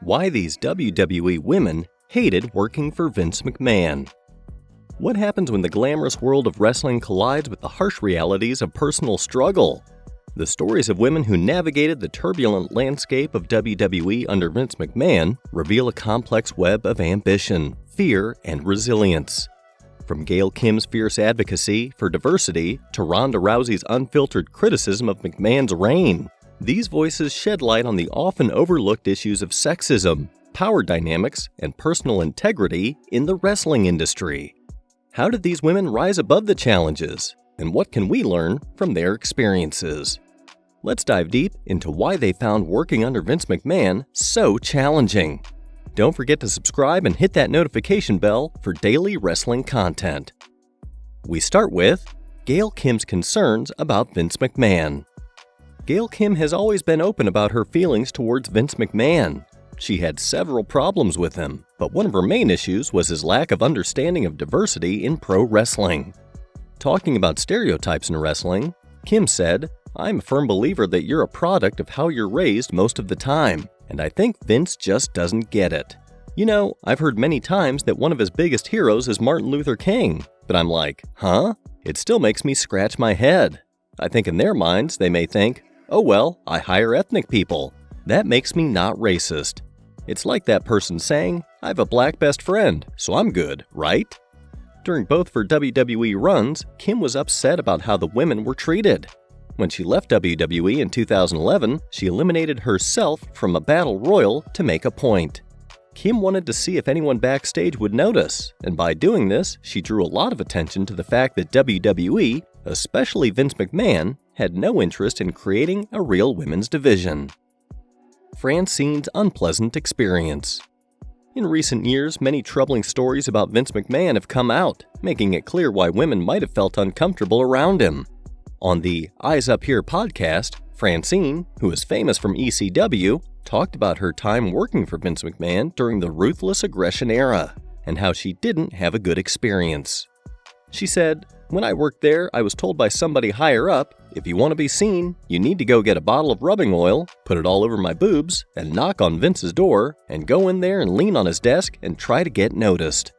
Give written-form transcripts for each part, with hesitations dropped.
Why these WWE women hated working for Vince McMahon. What happens when the glamorous world of wrestling collides with the harsh realities of personal struggle? The stories of women who navigated the turbulent landscape of WWE under Vince McMahon reveal a complex web of ambition, fear, and resilience. From Gail Kim's fierce advocacy for diversity to Ronda Rousey's unfiltered criticism of McMahon's reign, these voices shed light on the often overlooked issues of sexism, power dynamics, and personal integrity in the wrestling industry. How did these women rise above the challenges, and what can we learn from their experiences? Let's dive deep into why they found working under Vince McMahon so challenging. Don't forget to subscribe and hit that notification bell for daily wrestling content. We start with Gail Kim's concerns about Vince McMahon. Gail Kim has always been open about her feelings towards Vince McMahon. She had several problems with him, but one of her main issues was his lack of understanding of diversity in pro wrestling. Talking about stereotypes in wrestling, Kim said, "I'm a firm believer that you're a product of how you're raised most of the time, and I think Vince just doesn't get it. You know, I've heard many times that one of his biggest heroes is Martin Luther King, but I'm like, huh? It still makes me scratch my head. I think in their minds they may think, oh well, I hire ethnic people. That makes me not racist. It's like that person saying, I have a black best friend, so I'm good, right?" During both of her WWE runs, Kim was upset about how the women were treated. When she left WWE in 2011, she eliminated herself from a battle royal to make a point. Kim wanted to see if anyone backstage would notice, and by doing this, she drew a lot of attention to the fact that WWE, especially Vince McMahon, had no interest in creating a real women's division. Francine's unpleasant experience. In recent years, many troubling stories about Vince McMahon have come out, making it clear why women might have felt uncomfortable around him. On the Eyes Up Here podcast, Francine, who is famous from ECW, talked about her time working for Vince McMahon during the Ruthless Aggression era, and how she didn't have a good experience. She said, "When I worked there, I was told by somebody higher up, if you want to be seen, you need to go get a bottle of rubbing oil, put it all over my boobs, and knock on Vince's door, and go in there and lean on his desk and try to get noticed.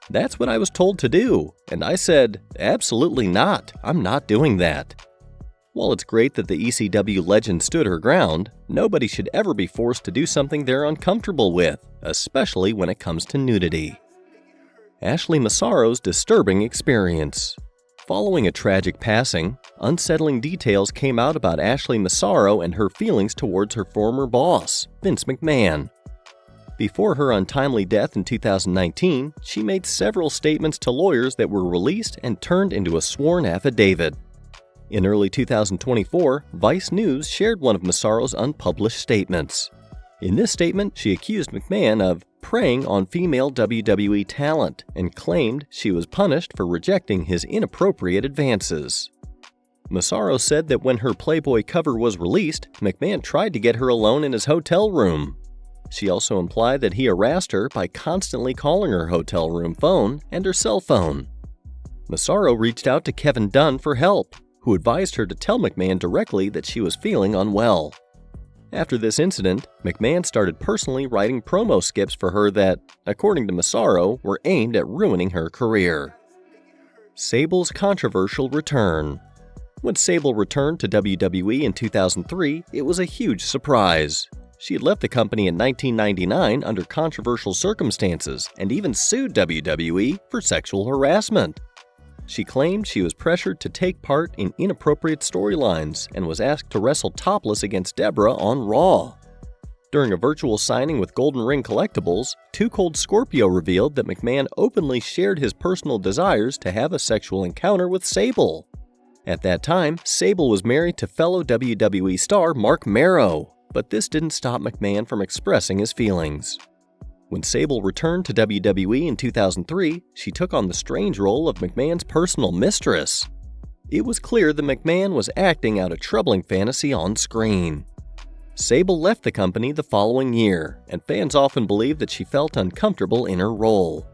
That's what I was told to do, and I said, absolutely not, I'm not doing that." While it's great that the ECW legend stood her ground, nobody should ever be forced to do something they're uncomfortable with, especially when it comes to nudity. Ashley Massaro's disturbing experience. Following a tragic passing, unsettling details came out about Ashley Massaro and her feelings towards her former boss, Vince McMahon. Before her untimely death in 2019, she made several statements to lawyers that were released and turned into a sworn affidavit. In early 2024, Vice News shared one of Massaro's unpublished statements. In this statement, she accused McMahon of preying on female WWE talent and claimed she was punished for rejecting his inappropriate advances. Massaro said that when her Playboy cover was released, McMahon tried to get her alone in his hotel room. She also implied that he harassed her by constantly calling her hotel room phone and her cell phone. Massaro reached out to Kevin Dunn for help, who advised her to tell McMahon directly that she was feeling unwell. After this incident, McMahon started personally writing promo skips for her that, according to Massaro, were aimed at ruining her career. Sable's controversial return. When Sable returned to WWE in 2003, it was a huge surprise. She had left the company in 1999 under controversial circumstances and even sued WWE for sexual harassment. She claimed she was pressured to take part in inappropriate storylines and was asked to wrestle topless against Deborah on Raw. During a virtual signing with Golden Ring Collectibles, Too Cold Scorpio revealed that McMahon openly shared his personal desires to have a sexual encounter with Sable. At that time, Sable was married to fellow WWE star Mark Marrow, but this didn't stop McMahon from expressing his feelings. When Sable returned to WWE in 2003, she took on the strange role of McMahon's personal mistress. It was clear that McMahon was acting out a troubling fantasy on screen. Sable left the company the following year, and fans often believe that she felt uncomfortable in her role.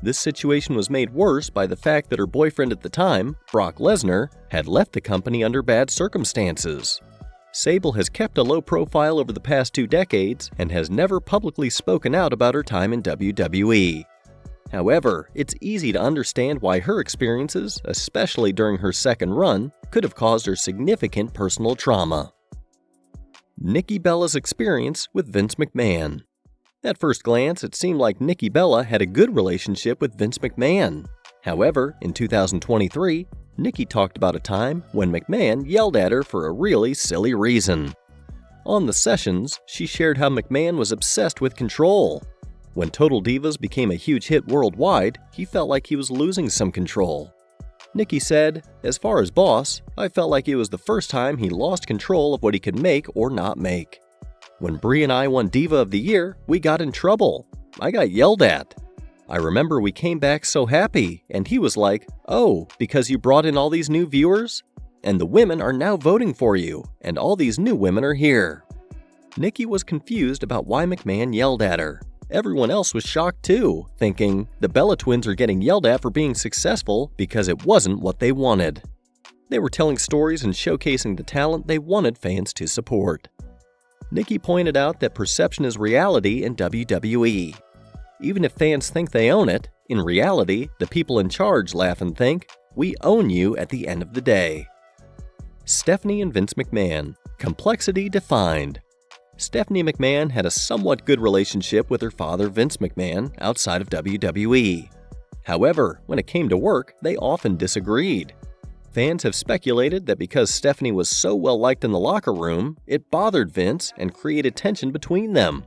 This situation was made worse by the fact that her boyfriend at the time, Brock Lesnar, had left the company under bad circumstances. Sable has kept a low profile over the past 2 decades and has never publicly spoken out about her time in WWE. However, it's easy to understand why her experiences, especially during her second run, could have caused her significant personal trauma. Nikki Bella's experience with Vince McMahon. At first glance, it seemed like Nikki Bella had a good relationship with Vince McMahon. However, in 2023, Nikki talked about a time when McMahon yelled at her for a really silly reason. On the sessions, she shared how McMahon was obsessed with control. When Total Divas became a huge hit worldwide, he felt like he was losing some control. Nikki said, "As far as boss, I felt like it was the first time he lost control of what he could make or not make. When Brie and I won Diva of the Year, we got in trouble. I got yelled at. I remember we came back so happy, and he was like, 'Oh, because you brought in all these new viewers? And the women are now voting for you, and all these new women are here.'" Nikki was confused about why McMahon yelled at her. Everyone else was shocked too, thinking the Bella twins are getting yelled at for being successful because it wasn't what they wanted. They were telling stories and showcasing the talent they wanted fans to support. Nikki pointed out that perception is reality in WWE. Even if fans think they own it, in reality, the people in charge laugh and think, "We own you at the end of the day." Stephanie and Vince McMahon. Complexity defined. Stephanie McMahon had a somewhat good relationship with her father Vince McMahon outside of WWE. However, when it came to work, they often disagreed. Fans have speculated that because Stephanie was so well liked in the locker room, it bothered Vince and created tension between them.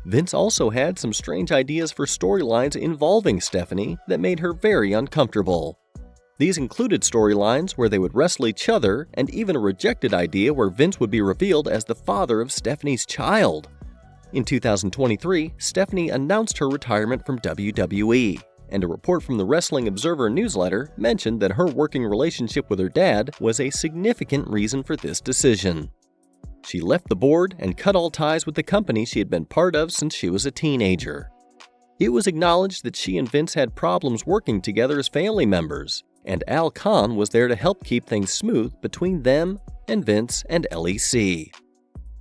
Vince also had some strange ideas for storylines involving Stephanie that made her very uncomfortable. These included storylines where they would wrestle each other and even a rejected idea where Vince would be revealed as the father of Stephanie's child. In 2023, Stephanie announced her retirement from WWE, and a report from the Wrestling Observer newsletter mentioned that her working relationship with her dad was a significant reason for this decision. She left the board and cut all ties with the company she had been part of since she was a teenager. It was acknowledged that she and Vince had problems working together as family members, and Al Khan was there to help keep things smooth between them and Vince and LEC.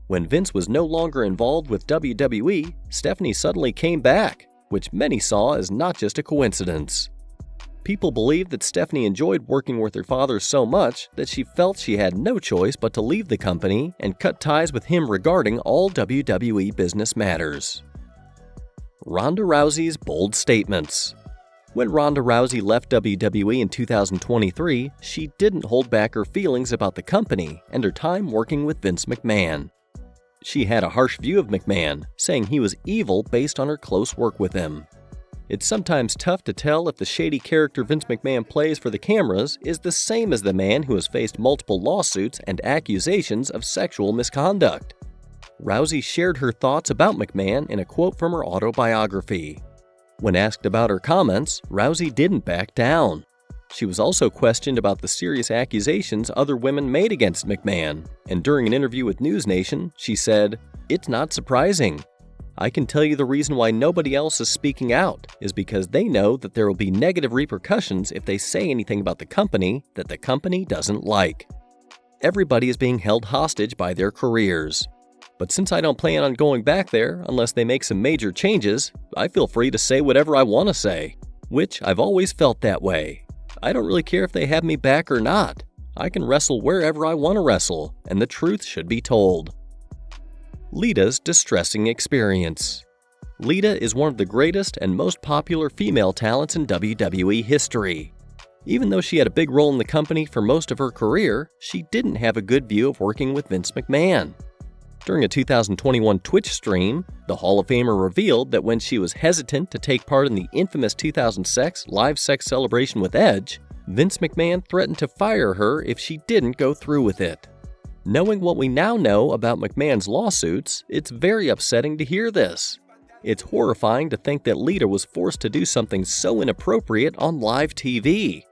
When Vince was no longer involved with WWE, Stephanie suddenly came back, which many saw as not just a coincidence. People believe that Stephanie enjoyed working with her father so much that she felt she had no choice but to leave the company and cut ties with him regarding all WWE business matters. Ronda Rousey's bold statements. When Ronda Rousey left WWE in 2023, she didn't hold back her feelings about the company and her time working with Vince McMahon. She had a harsh view of McMahon, saying he was evil based on her close work with him. It's sometimes tough to tell if the shady character Vince McMahon plays for the cameras is the same as the man who has faced multiple lawsuits and accusations of sexual misconduct. Rousey shared her thoughts about McMahon in a quote from her autobiography. When asked about her comments, Rousey didn't back down. She was also questioned about the serious accusations other women made against McMahon, and during an interview with News Nation, she said, "It's not surprising. I can tell you the reason why nobody else is speaking out is because they know that there will be negative repercussions if they say anything about the company that the company doesn't like. Everybody is being held hostage by their careers. But since I don't plan on going back there unless they make some major changes, I feel free to say whatever I want to say, which I've always felt that way. I don't really care if they have me back or not. I can wrestle wherever I want to wrestle, and the truth should be told." Lita's distressing experience. Lita is one of the greatest and most popular female talents in WWE history. Even though she had a big role in the company for most of her career, she didn't have a good view of working with Vince McMahon. During a 2021 Twitch stream, the Hall of Famer revealed that when she was hesitant to take part in the infamous 2006 live sex celebration with Edge, Vince McMahon threatened to fire her if she didn't go through with it. Knowing what we now know about McMahon's lawsuits, it's very upsetting to hear this. It's horrifying to think that Lita was forced to do something so inappropriate on live TV.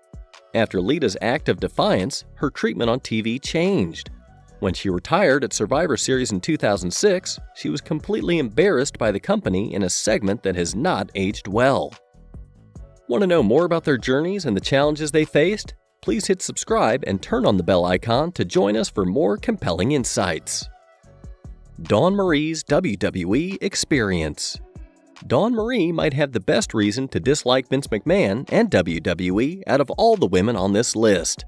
After Lita's act of defiance, her treatment on TV changed. When she retired at Survivor Series in 2006, she was completely embarrassed by the company in a segment that has not aged well. Want to know more about their journeys and the challenges they faced? please hit subscribe and turn on the bell icon to join us for more compelling insights. Dawn Marie's WWE experience. Dawn Marie might have the best reason to dislike Vince McMahon and WWE out of all the women on this list.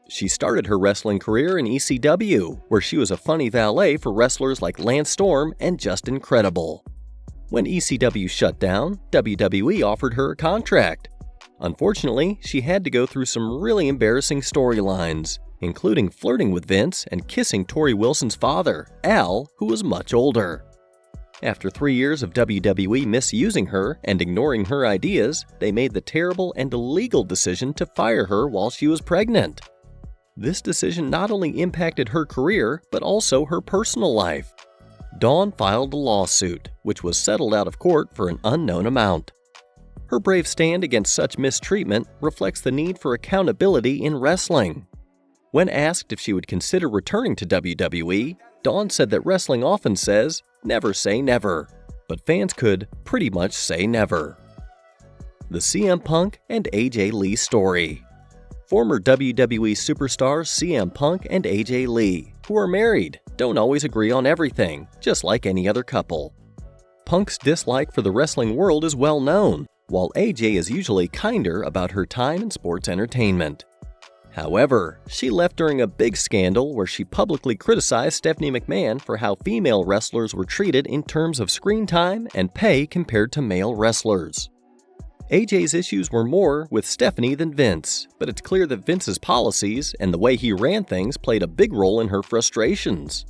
She started her wrestling career in ECW, where she was a funny valet for wrestlers like Lance Storm and Just Incredible. When ECW shut down, WWE offered her a contract. Unfortunately, she had to go through some really embarrassing storylines, including flirting with Vince and kissing Tori Wilson's father, Al, who was much older. After 3 years of WWE misusing her and ignoring her ideas, they made the terrible and illegal decision to fire her while she was pregnant. This decision not only impacted her career, but also her personal life. Dawn filed a lawsuit, which was settled out of court for an unknown amount. Her brave stand against such mistreatment reflects the need for accountability in wrestling. When asked if she would consider returning to WWE, Dawn said that wrestling often says, "Never say never," but fans could pretty much say never. The CM Punk and AJ Lee story. Former WWE superstars CM Punk and AJ Lee, who are married, don't always agree on everything, just like any other couple. Punk's dislike for the wrestling world is well known, while AJ is usually kinder about her time in sports entertainment. However, she left during a big scandal where she publicly criticized Stephanie McMahon for how female wrestlers were treated in terms of screen time and pay compared to male wrestlers. AJ's issues were more with Stephanie than Vince, but it's clear that Vince's policies and the way he ran things played a big role in her frustrations.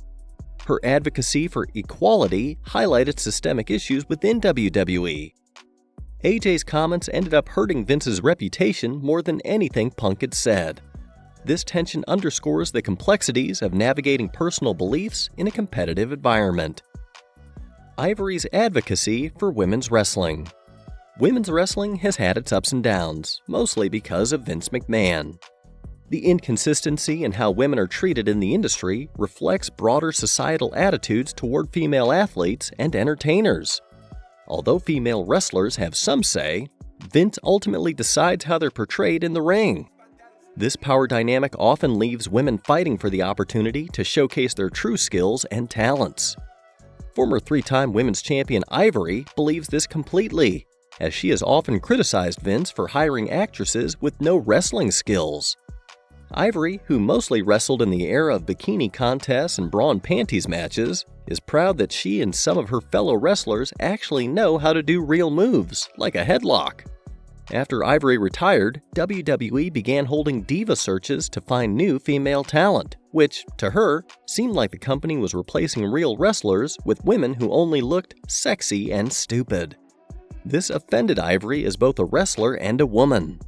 Her advocacy for equality highlighted systemic issues within WWE. AJ's comments ended up hurting Vince's reputation more than anything Punk had said. This tension underscores the complexities of navigating personal beliefs in a competitive environment. Ivory's advocacy for women's wrestling. Women's wrestling has had its ups and downs, mostly because of Vince McMahon. The inconsistency in how women are treated in the industry reflects broader societal attitudes toward female athletes and entertainers. Although female wrestlers have some say, Vince ultimately decides how they're portrayed in the ring. This power dynamic often leaves women fighting for the opportunity to showcase their true skills and talents. Former 3-time women's champion Ivory believes this completely, as she has often criticized Vince for hiring actresses with no wrestling skills. Ivory, who mostly wrestled in the era of bikini contests and bra and panties matches, is proud that she and some of her fellow wrestlers actually know how to do real moves, like a headlock. After Ivory retired, WWE began holding diva searches to find new female talent, which, to her, seemed like the company was replacing real wrestlers with women who only looked sexy and stupid. This offended Ivory as both a wrestler and a woman.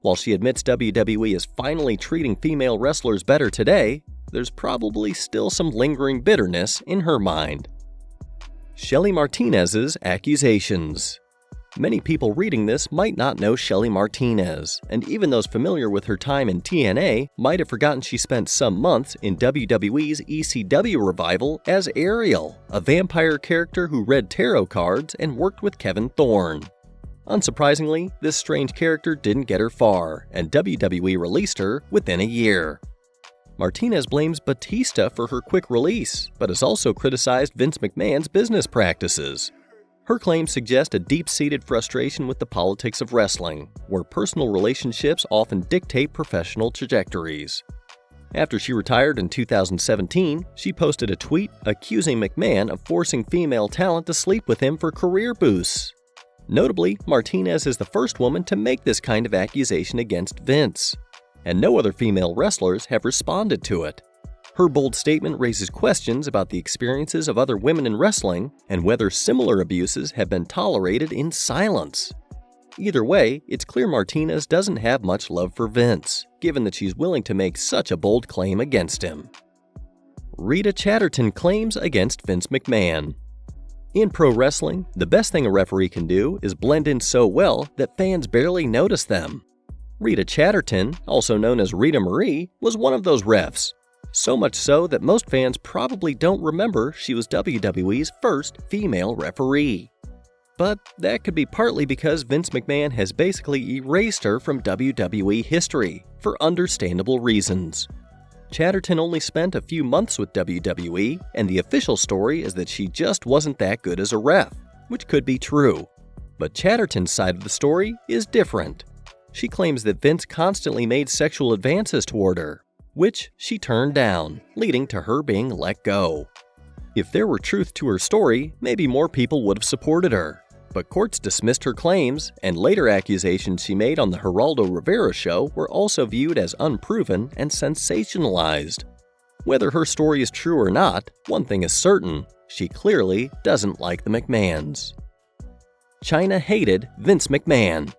While she admits WWE is finally treating female wrestlers better today, there's probably still some lingering bitterness in her mind. Shelly Martinez's accusations. Many people reading this might not know Shelly Martinezz, and even those familiar with her time in TNA might have forgotten she spent some months in WWE's ECW revival as Ariel, a vampire character who read tarot cards and worked with Kevin Thorne. Unsurprisingly, this strange character didn't get her far, and WWE released her within a year. Martinez blames Batista for her quick release, but has also criticized Vince McMahon's business practices. Her claims suggest a deep-seated frustration with the politics of wrestling, where personal relationships often dictate professional trajectories. After she retired in 2017, she posted a tweet accusing McMahon of forcing female talent to sleep with him for career boosts. Notably, Martinez is the first woman to make this kind of accusation against Vince, and no other female wrestlers have responded to it. Her bold statement raises questions about the experiences of other women in wrestling and whether similar abuses have been tolerated in silence. Either way, it's clear Martinez doesn't have much love for Vince, given that she's willing to make such a bold claim against him. Rita Chatterton claims against Vince McMahon. In pro wrestling, the best thing a referee can do is blend in so well that fans barely notice them. Rita Chatterton, also known as Rita Marie, was one of those refs. So much so that most fans probably don't remember she was WWE's first female referee. but that could be partly because Vince McMahon has basically erased her from WWE history, for understandable reasons. Chatterton only spent a few months with WWE, and the official story is that she just wasn't that good as a ref, which could be true. But Chatterton's side of the story is different. She claims that Vince constantly made sexual advances toward her, which she turned down, leading to her being let go. If there were truth to her story, maybe more people would have supported her. But courts dismissed her claims, and later accusations she made on the Geraldo Rivera show were also viewed as unproven and sensationalized. Whether her story is true or not, one thing is certain: she clearly doesn't like the McMahons. Chyna hated Vince McMahon.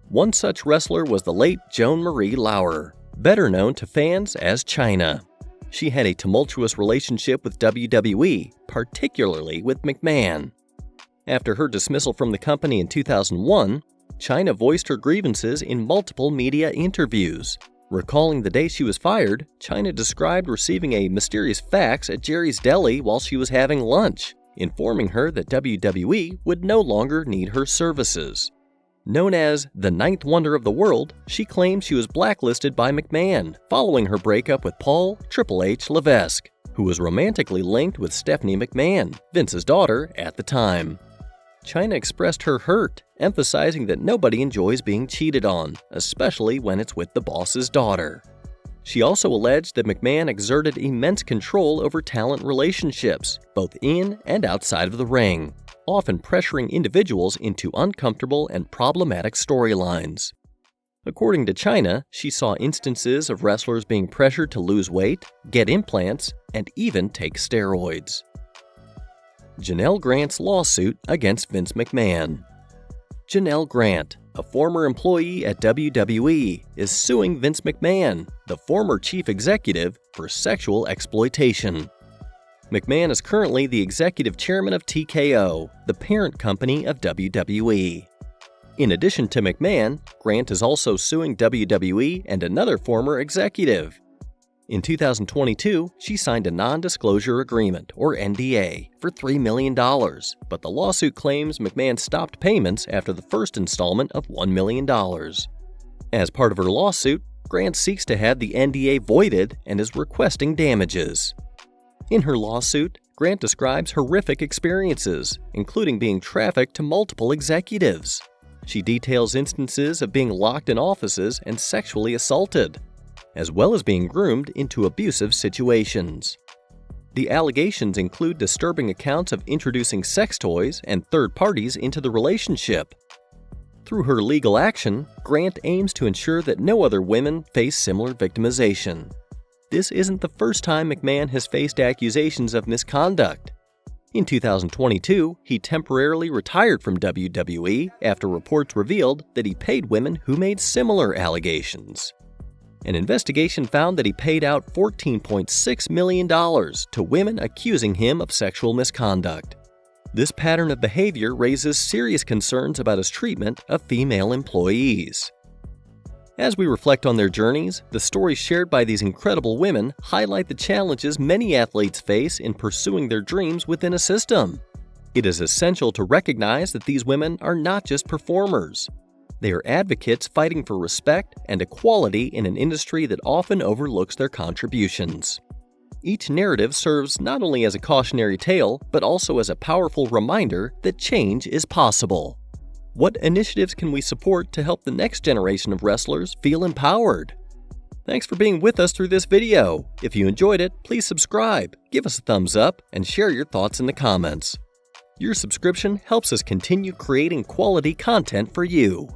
One such wrestler was the late Joan Marie Laurer, better known to fans as Chyna. She had a tumultuous relationship with WWE, particularly with McMahon. After her dismissal from the company in 2001, Chyna voiced her grievances in multiple media interviews. Recalling the day she was fired, Chyna described receiving a mysterious fax at Jerry's Deli while she was having lunch, informing her that WWE would no longer need her services. Known as the Ninth Wonder of the World, she claimed she was blacklisted by McMahon following her breakup with Paul Triple H Levesque, who was romantically linked with Stephanie McMahon, Vince's daughter, at the time. Chyna expressed her hurt, emphasizing that nobody enjoys being cheated on, especially when it's with the boss's daughter. She also alleged that McMahon exerted immense control over talent relationships, both in and outside of the ring, often pressuring individuals into uncomfortable and problematic storylines. According to Chyna, she saw instances of wrestlers being pressured to lose weight, get implants, and even take steroids. Janelle Grant's lawsuit against Vince McMahon. Janelle Grant, a former employee at WWE, is suing Vince McMahon, the former chief executive, for sexual exploitation. McMahon is currently the executive chairman of TKO, the parent company of WWE. In addition to McMahon, Grant is also suing WWE and another former executive. In 2022, she signed a non-disclosure agreement, or NDA, for $3 million, but the lawsuit claims McMahon stopped payments after the first installment of $1 million. As part of her lawsuit, Grant seeks to have the NDA voided and is requesting damages. In her lawsuit, Grant describes horrific experiences, including being trafficked to multiple executives. She details instances of being locked in offices and sexually assaulted, as well as being groomed into abusive situations. The allegations include disturbing accounts of introducing sex toys and third parties into the relationship. Through her legal action, Grant aims to ensure that no other women face similar victimization. This isn't the first time McMahon has faced accusations of misconduct. In 2022, he temporarily retired from WWE after reports revealed that he paid women who made similar allegations. An investigation found that he paid out $14.6 million to women accusing him of sexual misconduct. This pattern of behavior raises serious concerns about his treatment of female employees. As we reflect on their journeys, the stories shared by these incredible women highlight the challenges many athletes face in pursuing their dreams within a system. It is essential to recognize that these women are not just performers. They are advocates fighting for respect and equality in an industry that often overlooks their contributions. Each narrative serves not only as a cautionary tale, but also as a powerful reminder that change is possible. What initiatives can we support to help the next generation of wrestlers feel empowered? Thanks for being with us through this video. If you enjoyed it, please subscribe, give us a thumbs up, and share your thoughts in the comments. Your subscription helps us continue creating quality content for you.